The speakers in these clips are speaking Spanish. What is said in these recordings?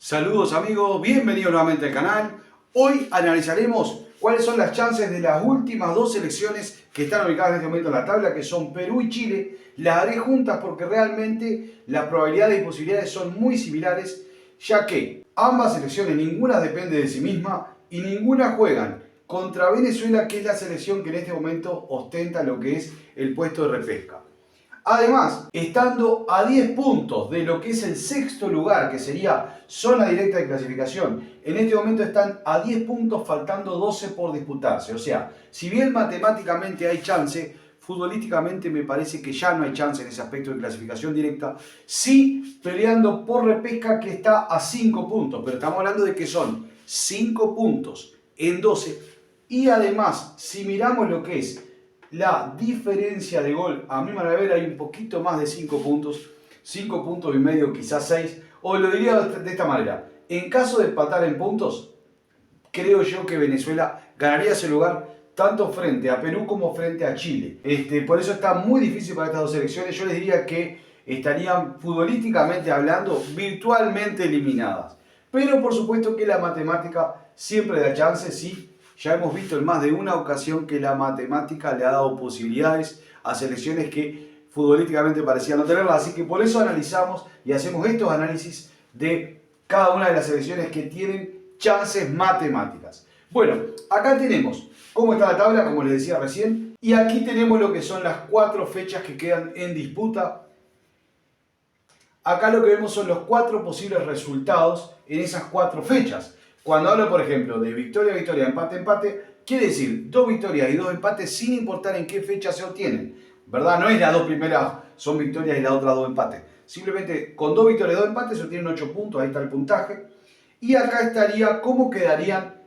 Saludos amigos, bienvenidos nuevamente al canal. Hoy analizaremos cuáles son las chances de las últimas dos selecciones que están ubicadas en este momento en la tabla, que son Perú y Chile. Las haré juntas porque realmente las probabilidades y posibilidades son muy similares, ya que ambas selecciones, ninguna depende de sí misma y ninguna juegan contra Venezuela, que es la selección que en este momento ostenta lo que es el puesto de repesca. Además, estando a 10 puntos de lo que es el sexto lugar, que sería zona directa de clasificación, en este momento están a 10 puntos faltando 12 por disputarse. O sea, si bien matemáticamente hay chance, futbolísticamente me parece que ya no hay chance en ese aspecto de clasificación directa. Sí peleando por repesca, que está a 5 puntos, pero estamos hablando de que son 5 puntos en 12. Y además, si miramos lo que es la diferencia de gol, a mi manera de ver, hay un poquito más de 5 puntos, 5 puntos y medio, quizás 6, o lo diría de esta manera: en caso de empatar en puntos, creo yo que Venezuela ganaría ese lugar tanto frente a Perú como frente a Chile. Por eso está muy difícil para estas dos selecciones. Yo les diría que estarían, futbolísticamente hablando, virtualmente eliminadas. Pero por supuesto que la matemática siempre da chances, sí. Ya hemos visto en más de una ocasión que la matemática le ha dado posibilidades a selecciones que futbolísticamente parecían no tenerlas. Así que por eso analizamos y hacemos estos análisis de cada una de las selecciones que tienen chances matemáticas. Bueno, acá tenemos cómo está la tabla, como les decía recién. Y aquí tenemos lo que son las 4 fechas que quedan en disputa. Acá lo que vemos son los 4 posibles resultados en esas 4 fechas. Cuando hablo, por ejemplo, de victoria, victoria, empate, empate, quiere decir 2 victorias y 2 empates sin importar en qué fecha se obtienen, ¿verdad? No es las 2 primeras son victorias y las otras 2 empates. Simplemente con 2 victorias y 2 empates se obtienen 8 puntos, ahí está el puntaje. Y acá estaría cómo quedarían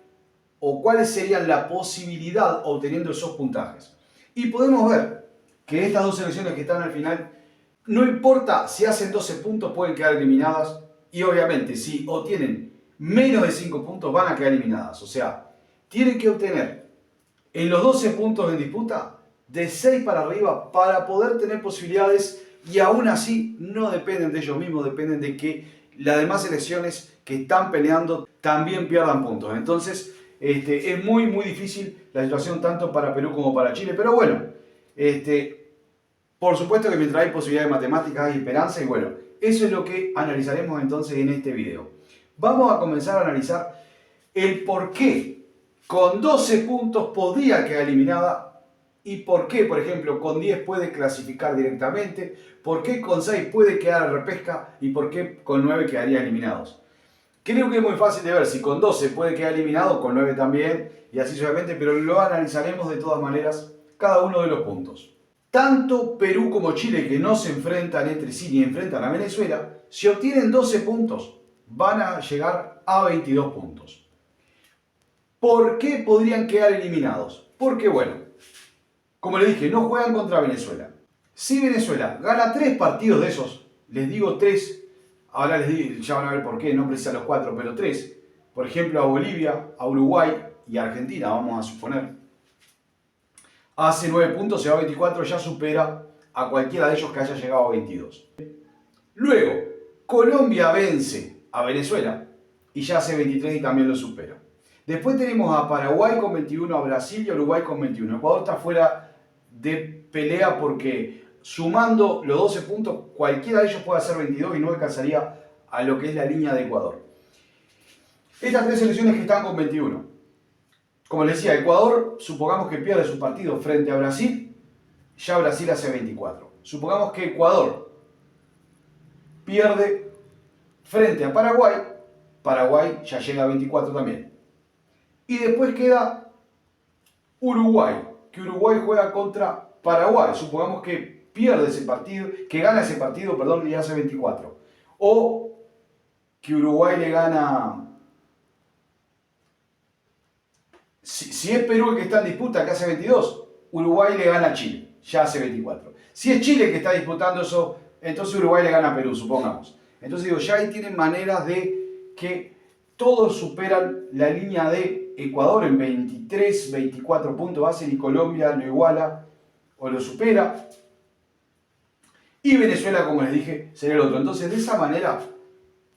o cuáles serían la posibilidad obteniendo esos puntajes. Y podemos ver que estas dos selecciones que están al final, no importa si hacen 12 puntos, pueden quedar eliminadas. Y obviamente, si obtienen menos de 5 puntos, van a quedar eliminadas. O sea, tienen que obtener en los 12 puntos en disputa de 6 para arriba para poder tener posibilidades. Y aún así, no dependen de ellos mismos, dependen de que las demás selecciones que están peleando también pierdan puntos. Entonces, es muy difícil la situación tanto para Perú como para Chile. Pero bueno, por supuesto que mientras hay posibilidades matemáticas hay esperanza. Y bueno, eso es lo que analizaremos entonces en este video. Vamos a comenzar a analizar el por qué con 12 puntos podría quedar eliminada y por qué, por ejemplo, con 10 puede clasificar directamente, por qué con 6 puede quedar en repesca y por qué con 9 quedaría eliminados. Creo que es muy fácil de ver, si con 12 puede quedar eliminado, con 9 también, y así sucesivamente, pero lo analizaremos de todas maneras cada uno de los puntos. Tanto Perú como Chile, que no se enfrentan entre sí ni enfrentan a Venezuela, si obtienen 12 puntos, van a llegar a 22 puntos. ¿Por qué podrían quedar eliminados? Porque, bueno, como les dije, no juegan contra Venezuela. Si Venezuela gana 3 partidos de esos, les digo 3, ahora les digo, ya van a ver por qué, no precisa los 4, pero 3. Por ejemplo, a Bolivia, a Uruguay y a Argentina, vamos a suponer. Hace 9 puntos, se va a 24, ya supera a cualquiera de ellos que haya llegado a 22. Luego, Colombia vence a Venezuela y ya hace 23 y también lo supera. Después tenemos a Paraguay con 21, a Brasil y a Uruguay con 21. Ecuador está fuera de pelea porque sumando los 12 puntos, cualquiera de ellos puede hacer 22 y no alcanzaría a lo que es la línea de Ecuador. Estas 3 selecciones que están con 21. Como les decía, Ecuador, supongamos que pierde su partido frente a Brasil, ya Brasil hace 24. Supongamos que Ecuador pierde frente a Paraguay, Paraguay ya llega a 24 también. Y después queda Uruguay, que Uruguay juega contra Paraguay. Supongamos que pierde ese partido, que gana ese partido, perdón, y hace 24. O que Uruguay le gana... Si es Perú el que está en disputa, que hace 22, Uruguay le gana a Chile, ya hace 24. Si es Chile el que está disputando eso, entonces Uruguay le gana a Perú, supongamos. Entonces digo, ya ahí tienen maneras de que todos superan la línea de Ecuador en 23, 24 puntos base y Colombia lo iguala o lo supera. Y Venezuela, como les dije, sería el otro. Entonces, de esa manera,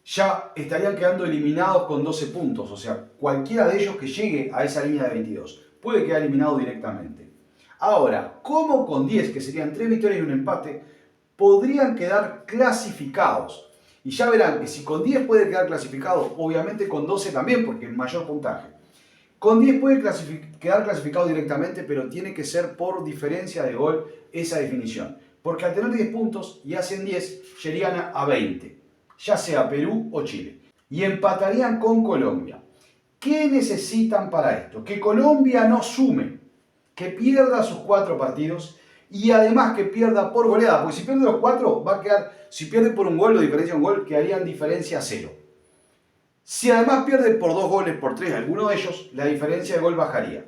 ya estarían quedando eliminados con 12 puntos. O sea, cualquiera de ellos que llegue a esa línea de 22 puede quedar eliminado directamente. Ahora, como con 10, que serían 3 victorias y un empate, podrían quedar clasificados. Y ya verán que si con 10 puede quedar clasificado, obviamente con 12 también, porque es mayor puntaje. Con 10 puede quedar clasificado directamente, pero tiene que ser por diferencia de gol esa definición. Porque al tener 10 puntos y hacen 10, llegarían a 20, ya sea Perú o Chile. Y empatarían con Colombia. ¿Qué necesitan para esto? Que Colombia no sume, que pierda sus 4 partidos y además que pierda por goleada. Porque si pierde los 4, va a quedar, si pierde por un gol o diferencia de un gol, quedarían diferencia 0. Si además pierde por 2 goles, por 3, alguno de ellos, la diferencia de gol bajaría.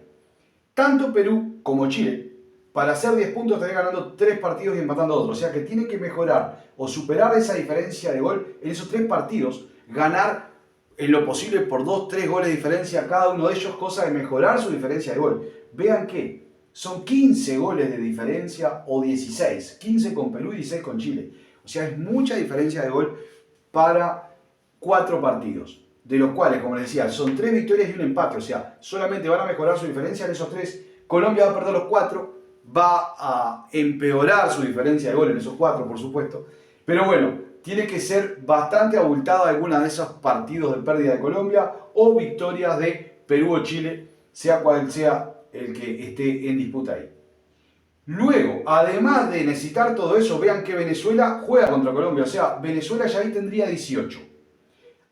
Tanto Perú como Chile, para hacer 10 puntos, estarían ganando 3 partidos y empatando otros. O sea que tiene que mejorar o superar esa diferencia de gol en esos 3 partidos, ganar en lo posible por 2, 3 goles de diferencia cada uno de ellos, cosa de mejorar su diferencia de gol. Vean que son 15 goles de diferencia o 16. 15 con Perú y 16 con Chile. O sea, es mucha diferencia de gol para 4 partidos. De los cuales, como les decía, son 3 victorias y un empate. O sea, solamente van a mejorar su diferencia en esos 3. Colombia va a perder los 4. Va a empeorar su diferencia de gol en esos 4, por supuesto. Pero bueno, tiene que ser bastante abultada alguna de esos partidos de pérdida de Colombia o victorias de Perú o Chile, sea cual sea el que esté en disputa ahí. Luego, además de necesitar todo eso, vean que Venezuela juega contra Colombia. O sea, Venezuela ya ahí tendría 18.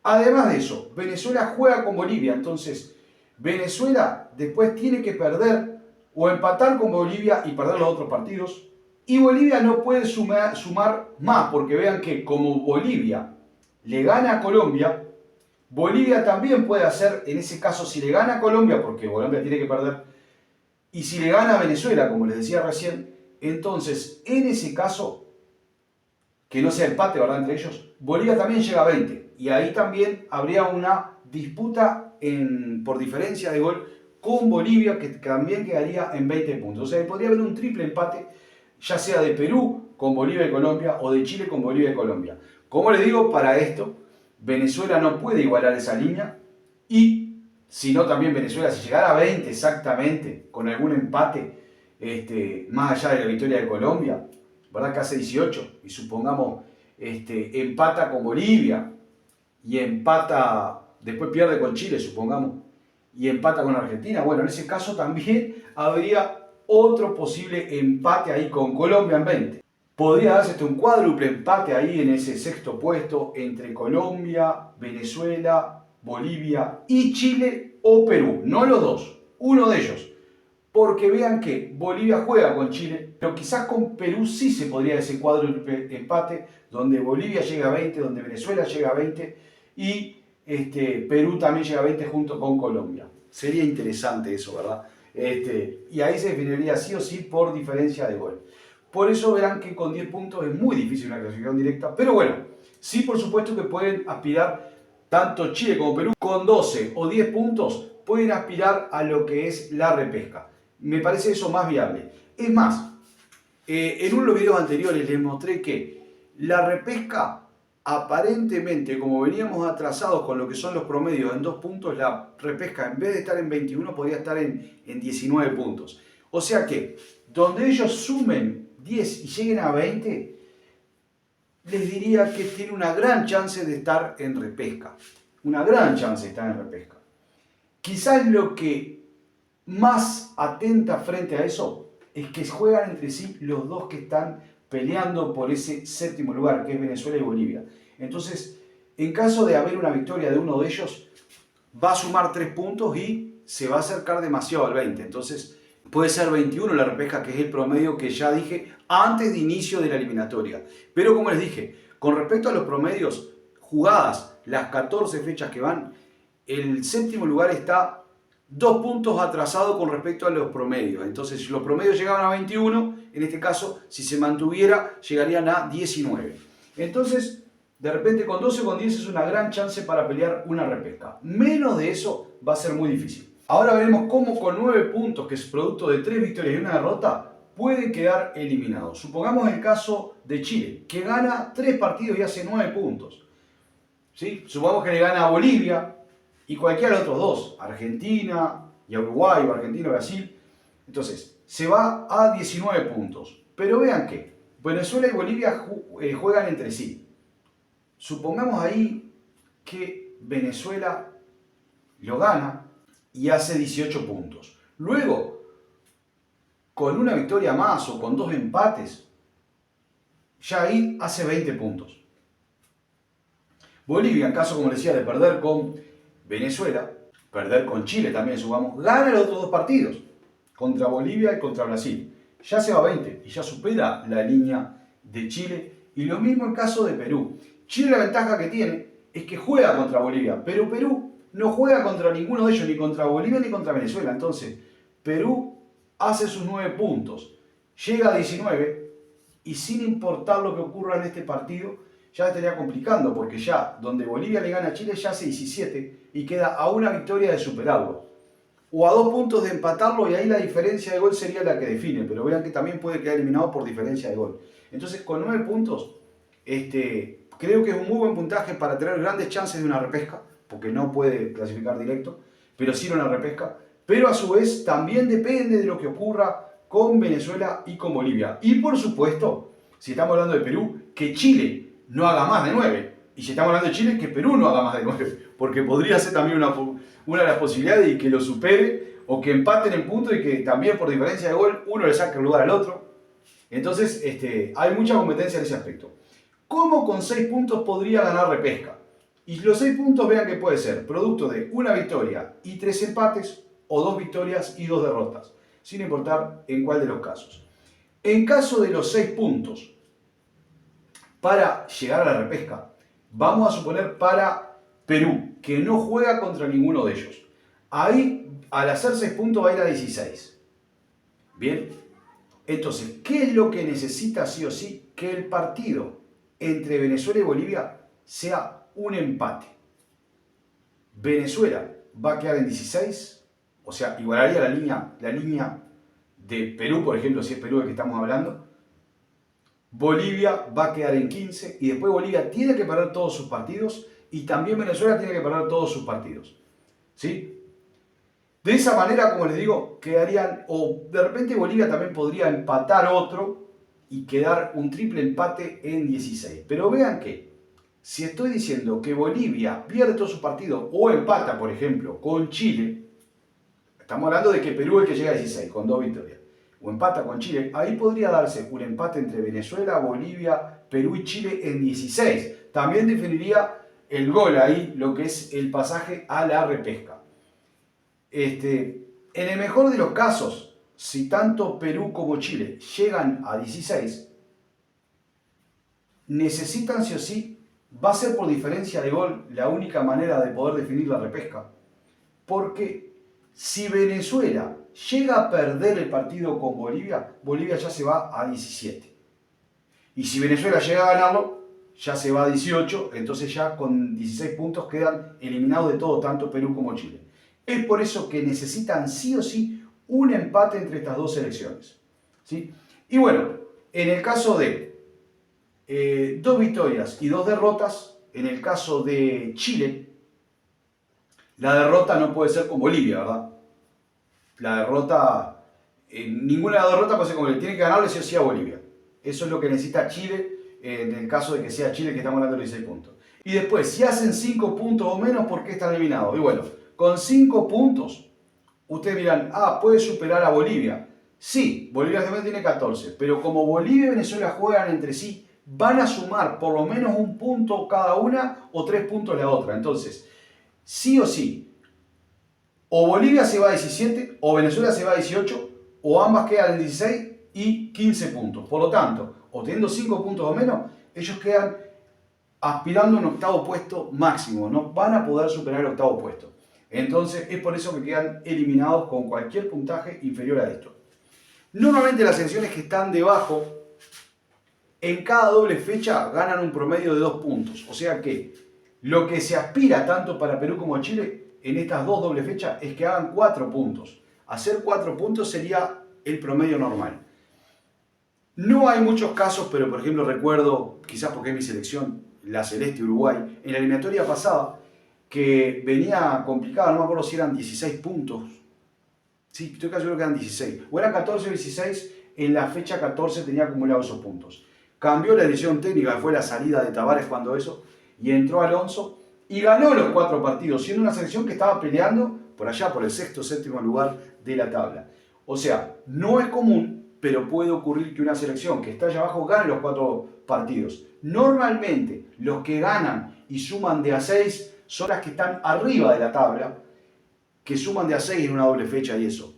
Además de eso, Venezuela juega con Bolivia. Entonces, Venezuela después tiene que perder o empatar con Bolivia y perder los otros partidos. Y Bolivia no puede sumar más, porque vean que como Bolivia le gana a Colombia, Bolivia también puede hacer, en ese caso, si le gana a Colombia, porque Colombia tiene que perder, y si le gana a Venezuela, como les decía recién, entonces, en ese caso, que no sea empate, ¿verdad?, entre ellos, Bolivia también llega a 20. Y ahí también habría una disputa por diferencia de gol con Bolivia, que también quedaría en 20 puntos. O sea, podría haber un triple empate, ya sea de Perú con Bolivia y Colombia o de Chile con Bolivia y Colombia. Como les digo, para esto, Venezuela no puede igualar esa línea y, si no, también Venezuela, si llegara a 20 exactamente, con algún empate, más allá de la victoria de Colombia, ¿verdad?, que hace 18, y supongamos empata con Bolivia y empata, después pierde con Chile, supongamos, y empata con Argentina, bueno, en ese caso también habría otro posible empate ahí con Colombia en 20. Podría darse un cuádruple empate ahí en ese sexto puesto entre Colombia, Venezuela, Bolivia y Chile o Perú. No los dos, uno de ellos. Porque vean que Bolivia juega con Chile, pero quizás con Perú sí se podría dar ese cuádruple empate, donde Bolivia llega a 20, donde Venezuela llega a 20 y Perú también llega a 20 junto con Colombia. Sería interesante eso, ¿verdad? Y ahí se definiría sí o sí por diferencia de gol. Por eso verán que con 10 puntos es muy difícil una clasificación directa, pero bueno, sí por supuesto que pueden aspirar tanto Chile como Perú con 12 o 10 puntos, pueden aspirar a lo que es la repesca. Me parece eso más viable. Es más, en uno de los videos anteriores les mostré que la repesca, aparentemente, como veníamos atrasados con lo que son los promedios en 2 puntos, la repesca en vez de estar en 21 podría estar en 19 puntos. O sea que, donde ellos sumen 10 y lleguen a 20, les diría que tiene una gran chance de estar en repesca. Una gran chance de estar en repesca. Quizás lo que más atenta frente a eso es que juegan entre sí los dos que están peleando por ese séptimo lugar, que es Venezuela y Bolivia. Entonces, en caso de haber una victoria de uno de ellos, va a sumar 3 puntos y se va a acercar demasiado al 20. Entonces, puede ser 21 la repesca, que es el promedio que ya dije antes de inicio de la eliminatoria. Pero como les dije, con respecto a los promedios jugadas, las 14 fechas que van, el séptimo lugar está 2 puntos atrasado con respecto a los promedios. Entonces, si los promedios llegaban a 21, en este caso, si se mantuviera, llegarían a 19. Entonces, de repente con 12 o con 10 es una gran chance para pelear una repesca. Menos de eso va a ser muy difícil. Ahora veremos cómo con 9 puntos, que es producto de 3 victorias y una derrota, puede quedar eliminado. Supongamos el caso de Chile, que gana 3 partidos y hace 9 puntos. ¿sí? Supongamos que le gana a Bolivia y cualquiera de los otros dos, Argentina y a Uruguay o Argentina o Brasil. Entonces, se va a 19 puntos. Pero vean que Venezuela y Bolivia juegan entre sí. Supongamos ahí que Venezuela lo gana y hace 18 puntos. Luego, con una victoria más o con dos empates, ya ahí hace 20 puntos. Bolivia, en caso, como decía, de perder con Venezuela, perder con Chile también, supongamos, gana los otros dos partidos, contra Bolivia y contra Brasil. Ya se va a 20 y ya supera la línea de Chile. Y lo mismo en caso de Perú. Chile, la ventaja que tiene es que juega contra Bolivia, pero Perú no juega contra ninguno de ellos, ni contra Bolivia ni contra Venezuela. Entonces, Perú hace sus 9 puntos, llega a 19 y sin importar lo que ocurra en este partido, ya estaría complicando, porque ya donde Bolivia le gana a Chile ya hace 17 y queda a una victoria de superarlo. O a 2 puntos de empatarlo y ahí la diferencia de gol sería la que define, pero vean que también puede quedar eliminado por diferencia de gol. Entonces con 9 puntos, creo que es un muy buen puntaje para tener grandes chances de una repesca, porque no puede clasificar directo, pero sí una repesca. Pero a su vez también depende de lo que ocurra con Venezuela y con Bolivia. Y por supuesto, si estamos hablando de Perú, que Chile no haga más de 9. Y si estamos hablando de Chile, que Perú no haga más de 9. Porque podría ser también una de las posibilidades de que lo supere o que empaten en punto y que también por diferencia de gol uno le saque el lugar al otro. Entonces hay mucha competencia en ese aspecto. ¿Cómo con 6 puntos podría ganar repesca? Y los 6 puntos vean que puede ser producto de una victoria y 3 empates o 2 victorias y 2 derrotas, sin importar en cuál de los casos. En caso de los 6 puntos, para llegar a la repesca, vamos a suponer para Perú, que no juega contra ninguno de ellos. Ahí, al hacer 6 puntos, va a ir a 16. Bien, entonces, ¿qué es lo que necesita sí o sí? Que el partido entre Venezuela y Bolivia sea un empate. Venezuela va a quedar en 16, o sea, igualaría la línea de Perú, por ejemplo, si es Perú del que estamos hablando. Bolivia va a quedar en 15 y después Bolivia tiene que perder todos sus partidos y también Venezuela tiene que perder todos sus partidos. ¿Sí? De esa manera, como les digo, quedarían, o de repente Bolivia también podría empatar otro y quedar un triple empate en 16. Pero vean que, si estoy diciendo que Bolivia pierde todos sus partidos o empata, por ejemplo, con Chile, estamos hablando de que Perú es el que llega a 16 con 2 victorias, o empata con Chile, ahí podría darse un empate entre Venezuela, Bolivia, Perú y Chile en 16. También definiría el gol ahí, lo que es el pasaje a la repesca. En el mejor de los casos, si tanto Perú como Chile llegan a 16, necesitan sí o sí, va a ser por diferencia de gol la única manera de poder definir la repesca. Porque si Venezuela llega a perder el partido con Bolivia, Bolivia ya se va a 17. Y si Venezuela llega a ganarlo, ya se va a 18, entonces ya con 16 puntos quedan eliminados de todo, tanto Perú como Chile. Es por eso que necesitan sí o sí un empate entre estas dos selecciones. ¿Sí? Y bueno, en el caso de 2 victorias y 2 derrotas, en el caso de Chile, la derrota no puede ser con Bolivia, ¿verdad? La derrota, ninguna de las derrotas puede ser con Bolivia, tiene que ganarle sí o sí a Bolivia. Eso es lo que necesita Chile, en el caso de que sea Chile que estamos hablando de los 16 puntos. Y después, si hacen 5 puntos o menos, ¿por qué están eliminados? Y bueno, con 5 puntos, ustedes dirán, puede superar a Bolivia. Sí, Bolivia también tiene 14, pero como Bolivia y Venezuela juegan entre sí, van a sumar por lo menos un punto cada una o 3 puntos la otra. Entonces, sí o sí, o Bolivia se va a 17, o Venezuela se va a 18, o ambas quedan en 16 y 15 puntos. Por lo tanto, o teniendo 5 puntos o menos, ellos quedan aspirando a un octavo puesto máximo. No van a poder superar el octavo puesto. Entonces, es por eso que quedan eliminados con cualquier puntaje inferior a esto. Normalmente las selecciones que están debajo, en cada doble fecha ganan un promedio de 2 puntos. O sea que lo que se aspira tanto para Perú como Chile en estas dos dobles fechas es que hagan 4 puntos. Hacer 4 puntos sería el promedio normal. No hay muchos casos, pero por ejemplo recuerdo, quizás porque es mi selección, la Celeste Uruguay, en la eliminatoria pasada, que venía complicada, no me acuerdo si eran 16 puntos. Sí, estoy casi seguro que eran 16. O eran 14 o 16, en la fecha 14 tenía acumulado esos puntos. Cambió la decisión técnica, fue la salida de Tavares cuando eso, y entró Alonso y ganó los 4 partidos, siendo una selección que estaba peleando por allá, por el sexto o séptimo lugar de la tabla. O sea, no es común, pero puede ocurrir que una selección que está allá abajo gane los 4 partidos. Normalmente, los que ganan y suman de a 6 son las que están arriba de la tabla, que suman de a 6 en una doble fecha y eso.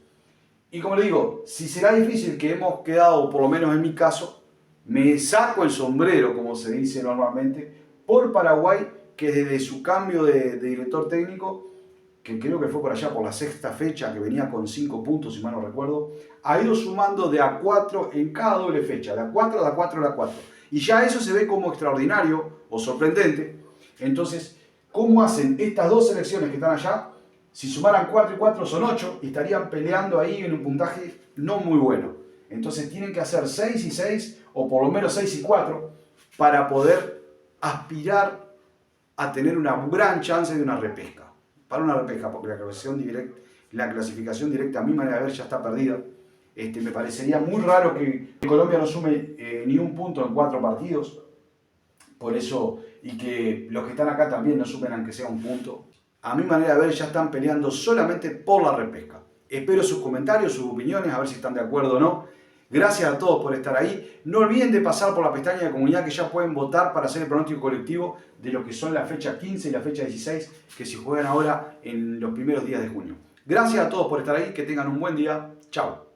Y como le digo, si será difícil que hemos quedado, por lo menos en mi caso, me saco el sombrero, como se dice normalmente, por Paraguay, que desde su cambio de director técnico, que creo que fue por allá por la sexta fecha, que venía con 5 puntos, si mal no recuerdo, ha ido sumando de a 4 en cada doble fecha, de a 4, de a 4, de a 4. Y ya eso se ve como extraordinario o sorprendente. Entonces, ¿cómo hacen estas dos selecciones que están allá? Si sumaran 4 y 4 son 8 y estarían peleando ahí en un puntaje no muy bueno. Entonces tienen que hacer 6 y 6 o por lo menos 6 y 4 para poder aspirar a tener una gran chance de una repesca. Para una repesca, porque la clasificación directa a mi manera de ver ya está perdida. Me parecería muy raro que Colombia no sume ni un punto en 4 partidos. Por eso, y que los que están acá también no sumen aunque sea un punto. A mi manera de ver ya están peleando solamente por la repesca. Espero sus comentarios, sus opiniones, a ver si están de acuerdo o no. Gracias a todos por estar ahí. No olviden de pasar por la pestaña de comunidad que ya pueden votar para hacer el pronóstico colectivo de lo que son la fecha 15 y la fecha 16 que se juegan ahora en los primeros días de junio. Gracias a todos por estar ahí, que tengan un buen día. Chao.